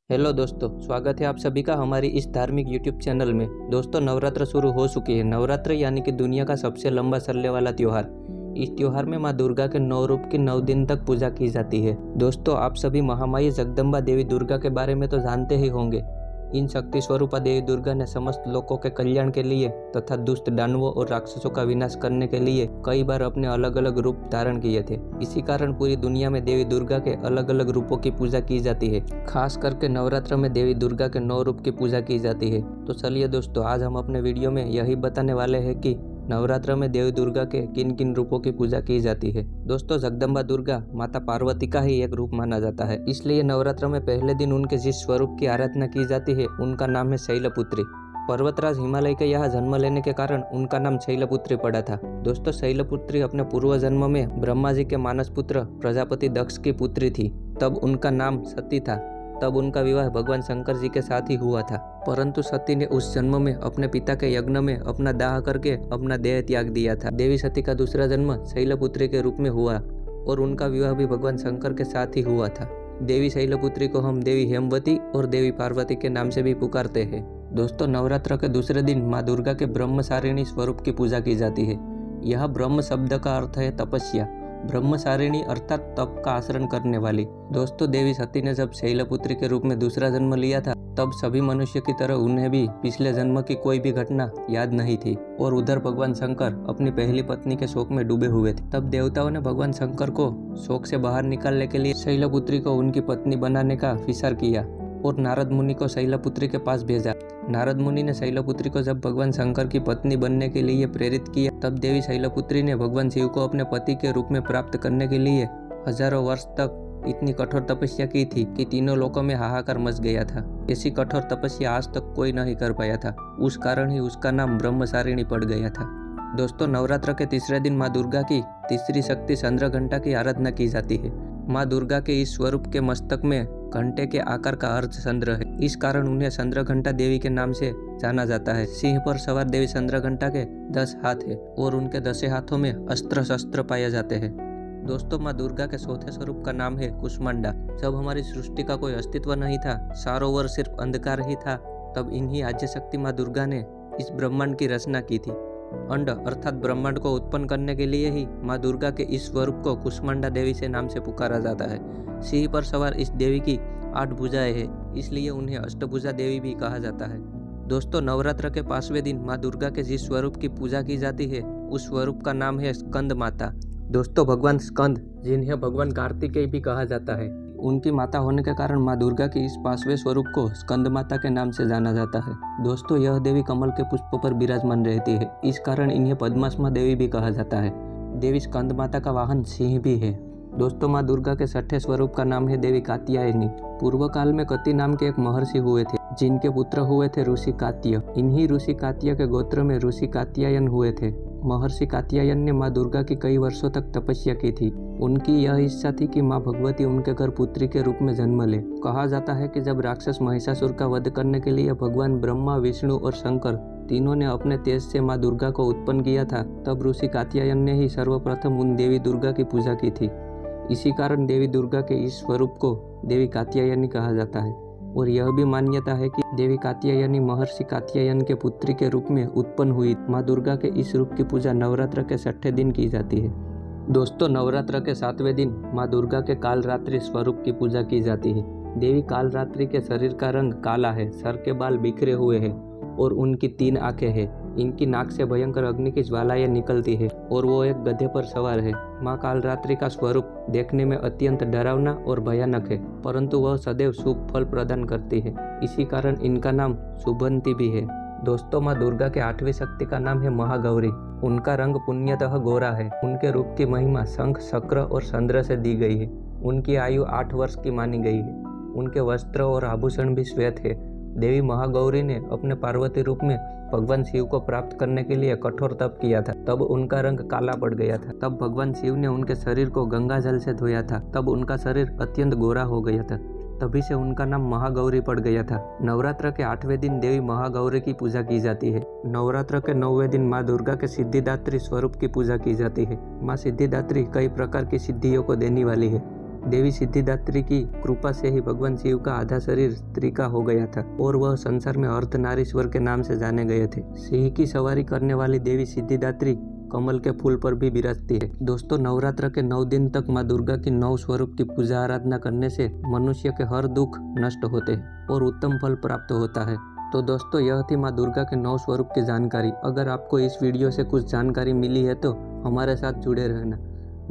Hello दोस्तों, स्वागत है आप सभी का हमारी इस धार्मिक यूट्यूब चैनल में। दोस्तों, नवरात्र शुरू हो चुकी है। नवरात्र यानी कि दुनिया का सबसे लंबा चलने वाला त्योहार। इस त्योहार में माँ दुर्गा के 9 रूप की 9 दिन तक पूजा की जाती है। दोस्तों, आप सभी महामाई जगदम्बा देवी दुर्गा के बारे में तो जानते ही होंगे। इन शक्ति स्वरूपा देवी दुर्गा ने समस्त लोगों के कल्याण के लिए तथा दुष्ट दानवों और राक्षसों का विनाश करने के लिए कई बार अपने अलग अलग रूप धारण किए थे। इसी कारण पूरी दुनिया में देवी दुर्गा के अलग अलग रूपों की पूजा की जाती है। खास करके नवरात्र में देवी दुर्गा के 9 रूप की पूजा की जाती है। तो चलिए दोस्तों, आज हम अपने वीडियो में यही बताने वाले हैं कि नवरात्र में देवी दुर्गा के किन किन रूपों की पूजा की जाती है। दोस्तों, जगदम्बा दुर्गा माता पार्वती का ही एक रूप माना जाता है, इसलिए नवरात्र में पहले दिन उनके जिस स्वरूप की आराधना की जाती है उनका नाम है शैलपुत्री। पर्वतराज हिमालय के यहाँ जन्म लेने के कारण उनका नाम शैलपुत्री पड़ा था। दोस्तों, शैलपुत्री अपने पूर्व जन्म में ब्रह्मा जी के मानस पुत्र प्रजापति दक्ष की पुत्री थी। तब उनका नाम सती था। तब उनका विवाह भगवान शंकर जी के साथ ही हुआ था, परंतु सती ने उस जन्म में अपने पिता के यज्ञ में अपना दाह करके अपना देह त्याग दिया था। देवी सती का दूसरा जन्म शैलपुत्री के रूप में हुआ और उनका विवाह भी भगवान शंकर के साथ ही हुआ था। देवी शैलपुत्री को हम देवी हेमवती और देवी पार्वती के नाम से भी पुकारते हैं। दोस्तों, नवरात्र के दूसरे दिन माँ दुर्गा के ब्रह्मचारिणी स्वरूप की पूजा की जाती है। यह ब्रह्म शब्द का अर्थ है तपस्या। ब्रह्मचारिणी अर्थात तप का आचरण करने वाली। दोस्तों, देवी सती ने जब शैलपुत्री के रूप में दूसरा जन्म लिया था, तब सभी मनुष्य की तरह उन्हें भी पिछले जन्म की कोई भी घटना याद नहीं थी और उधर भगवान शंकर अपनी पहली पत्नी के शोक में डूबे हुए थे। तब देवताओं ने भगवान शंकर को शोक से बाहर निकालने के लिए शैलपुत्री को उनकी पत्नी बनाने का विचार किया और नारद मुनि को शैलपुत्री के पास भेजा। नारद मुनि ने शैलपुत्री को जब भगवान शंकर की पत्नी बनने के लिए प्रेरित किया, तब देवी शैलपुत्री ने भगवान शिव को अपने पति के रूप में प्राप्त करने के लिए हजारों वर्ष तक इतनी कठोर तपस्या की थी कि तीनों लोकों में हाहाकार मच गया था। ऐसी कठोर तपस्या आज तक कोई नहीं कर पाया था। उस कारण ही उसका नाम ब्रह्मचारिणी पड़ गया था। दोस्तों, नवरात्र के तीसरे दिन माँ दुर्गा की तीसरी शक्ति चंद्रघंटा की आराधना की जाती है। माँ दुर्गा के इस स्वरूप के मस्तक में घंटे के आकार का अर्ध चंद्र है। इस कारण उन्हें चंद्रघंटा देवी के नाम से जाना जाता है। सिंह पर सवार देवी चंद्रघंटा के 10 हाथ है और उनके 10 हाथों में अस्त्र शस्त्र पाए जाते हैं। दोस्तों, माँ दुर्गा के चौथे स्वरूप का नाम है कुष्मांडा। जब हमारी सृष्टि का कोई अस्तित्व नहीं था, चारों ओर सिर्फ अंधकार ही था, तब इन्हीं आद्य शक्ति माँ दुर्गा ने इस ब्रह्मांड की रचना की थी। अंड अर्थात ब्रह्मांड को उत्पन्न करने के लिए ही माँ दुर्गा के इस स्वरूप को कुष्मांडा देवी से नाम से पुकारा जाता है। सिंह पर सवार इस देवी की 8 भुजाएं हैं, इसलिए उन्हें अष्टभुजा देवी भी कहा जाता है। दोस्तों, नवरात्र के 5वें दिन माँ दुर्गा के जिस स्वरूप की पूजा की जाती है उस स्वरूप का नाम है स्कंद माता। दोस्तों, भगवान स्कंद, जिन्हें भगवान कार्तिकेय भी कहा जाता है, उनकी माता होने के कारण माँ दुर्गा के इस 5वें स्वरूप को स्कंद माता के नाम से जाना जाता है। दोस्तों, यह देवी कमल के पुष्प पर विराजमान रहती है, इस कारण इन्हें पद्मासना देवी भी कहा जाता है। देवी स्कंद माता का वाहन सिंह भी है। दोस्तों, माँ दुर्गा के 6ठे स्वरूप का नाम है देवी कात्यायनी। पूर्व काल में कति नाम के एक महर्षि हुए थे, जिनके पुत्र हुए थे ऋषि कात्य। इन्हीं ऋषि कात्य के गोत्र में ऋषि कात्यायन हुए थे। महर्षि कात्यायन ने माँ दुर्गा की कई वर्षों तक तपस्या की थी। उनकी यह इच्छा थी कि माँ भगवती उनके घर पुत्री के रूप में जन्म ले। कहा जाता है कि जब राक्षस महिषासुर का वध करने के लिए भगवान ब्रह्मा, विष्णु और शंकर तीनों ने अपने तेज से माँ दुर्गा को उत्पन्न किया था, तब ऋषि कात्यायन ने ही सर्वप्रथम उन देवी दुर्गा की पूजा की थी। इसी कारण देवी दुर्गा के इस स्वरूप को देवी कात्यायनी कहा जाता है और यह भी मान्यता है कि देवी कात्यायनी महर्षि कात्यायन के पुत्री के रूप में उत्पन्न हुई। माँ दुर्गा के इस रूप की पूजा नवरात्र के 6ठे दिन की जाती है। दोस्तों, नवरात्र के 7वें दिन माँ दुर्गा के कालरात्रि स्वरूप की पूजा की जाती है। देवी कालरात्रि के शरीर का रंग काला है, सर के बाल बिखरे हुए हैं और उनकी 3 आंखें हैं। इनकी नाक से भयंकर अग्नि की ज्वालाएं निकलती है और वो एक गधे पर सवार है। माँ कालरात्रि का स्वरूप देखने में अत्यंत डरावना और भयानक है, परंतु वह सदैव शुभ फल प्रदान करती है। इसी कारण इनका नाम शुभंती भी है। दोस्तों, माँ दुर्गा के 8वीं शक्ति का नाम है महागौरी। उनका रंग पुण्यतः गोरा है। उनके रूप की महिमा शंख, चक्र और चंद्र से दी गई है। उनकी आयु 8 वर्ष की मानी गई है। उनके वस्त्र और आभूषण भी श्वेत है। देवी महागौरी ने अपने पार्वती रूप में भगवान शिव को प्राप्त करने के लिए कठोर तप किया था। तब उनका रंग काला पड़ गया था। तब भगवान शिव ने उनके शरीर को गंगा जल से धोया था। तब उनका शरीर अत्यंत गोरा हो गया था। तभी से उनका नाम महागौरी पड़ गया था। नवरात्र के 8वें दिन देवी महागौरी की पूजा की जाती है। नवरात्र के 9वें दिन माँ दुर्गा के सिद्धिदात्री स्वरूप की पूजा की जाती है। माँ सिद्धिदात्री कई प्रकार की सिद्धियों को देने वाली है। देवी सिद्धिदात्री की कृपा से ही भगवान शिव का आधा शरीर स्त्री का हो गया था और वह संसार में अर्धनारीश्वर के नाम से जाने गए थे। सिंह की सवारी करने वाली देवी सिद्धिदात्री कमल के फूल पर भी विराजती है। दोस्तों, नवरात्र के 9 दिन तक माँ दुर्गा की 9 स्वरूप की पूजा आराधना करने से मनुष्य के हर दुख नष्ट होते हैं और उत्तम फल प्राप्त होता है। तो दोस्तों, यह थी माँ दुर्गा के 9 स्वरूप की जानकारी। अगर आपको इस वीडियो से कुछ जानकारी मिली है तो हमारे साथ जुड़े रहना।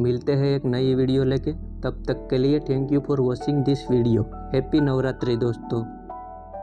मिलते हैं एक नई वीडियो लेके, तब तक के लिए thank you for watching this video. Happy Navratri दोस्तों।